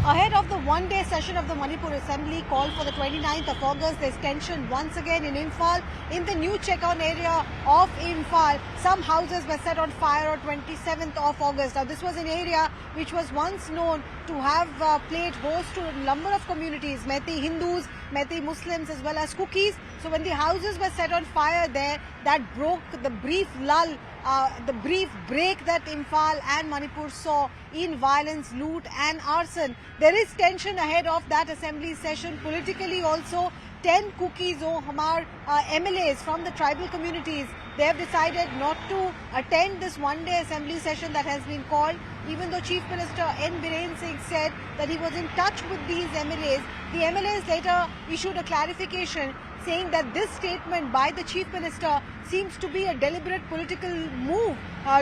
Ahead of the one-day session of the Manipur Assembly called for the 29th of August, there's tension once again in Imphal. In the new check-on area of Imphal, some houses were set on fire on 27th of August. Now, this was an area which was once known to have played host to a number of communities, Meitei Hindus, Meitei Muslims as well as Kukis. So when the houses were set on fire there, that broke the brief lull, the brief break that Imphal and Manipur saw in violence, loot and arson. There is tension ahead of that assembly session. Politically also, 10 Kuki-Zo MLAs from the tribal communities, they have decided not to attend this one-day assembly session that has been called, even though Chief Minister N Biren Singh said that he was in touch with these MLAs. The MLAs later issued a clarification saying that this statement by the Chief Minister seems to be a deliberate political move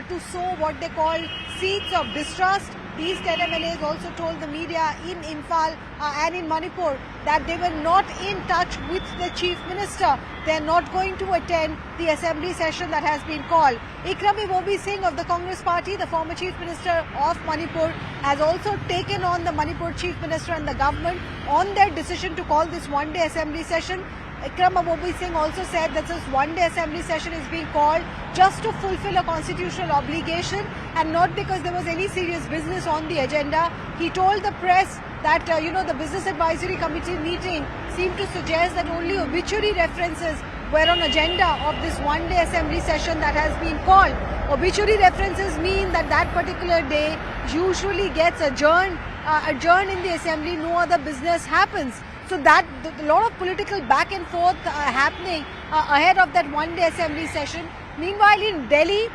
to sow what they call seeds of distrust. These 10 MLAs also told the media in Imphal and in Manipur that they were not in touch with the Chief Minister. They are not going to attend the assembly session that has been called. Imphal Singh of the Congress Party, the former Chief Minister of Manipur, has also taken on the Manipur Chief Minister and the government on their decision to call this one-day assembly session. Imphal Singh also said that this one-day assembly session is being called just to fulfill a constitutional obligation and not because there was any serious business on the agenda. He told the press that, the Business Advisory Committee meeting seemed to suggest that only obituary references were on agenda of this one-day assembly session that has been called. Obituary references mean that that particular day usually gets adjourned in the assembly, no other business happens. So that a lot of political back and forth happening ahead of that one-day assembly session. Meanwhile, in Delhi,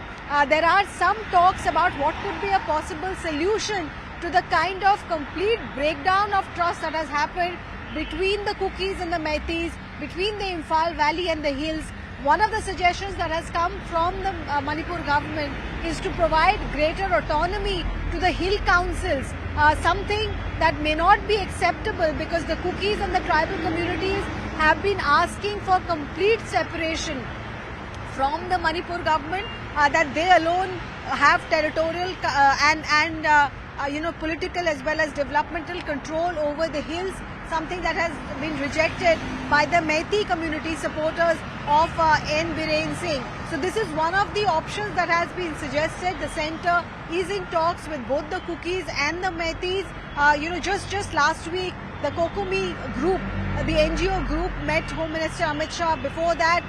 there are some talks about what could be a possible solution to the kind of complete breakdown of trust that has happened between the Kukis and the Meiteis, between the Imphal Valley and the hills. One of the suggestions that has come from the Manipur government is to provide greater autonomy to the hill councils, something that may not be acceptable because the Kukis and the tribal communities have been asking for complete separation from the Manipur government, that they alone have territorial and political as well as developmental control over the hills, something that has been rejected by the Meitei community supporters of N Biren Singh. So this is one of the options that has been suggested. The centre is in talks with both the Kukis and the Meiteis. Just last week, the CoTU group, the NGO group, met Home Minister Amit Shah. Before that,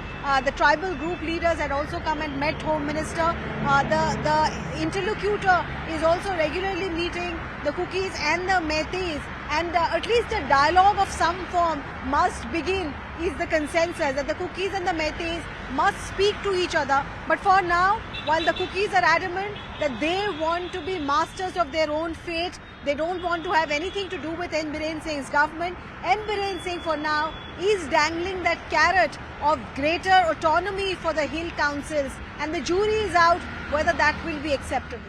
the tribal group leaders had also come and met Home Minister. The interlocutor is also regularly meeting the Kukis and the Meiteis. And at least a dialogue of some form must begin, is the consensus, that the Kukis and the Meiteis must speak to each other. But for now, while the Kukis are adamant that they want to be masters of their own fate, they don't want to have anything to do with N Biren Singh's government, N Biren Singh for now is dangling that carrot of greater autonomy for the hill councils, and the jury is out whether that will be acceptable.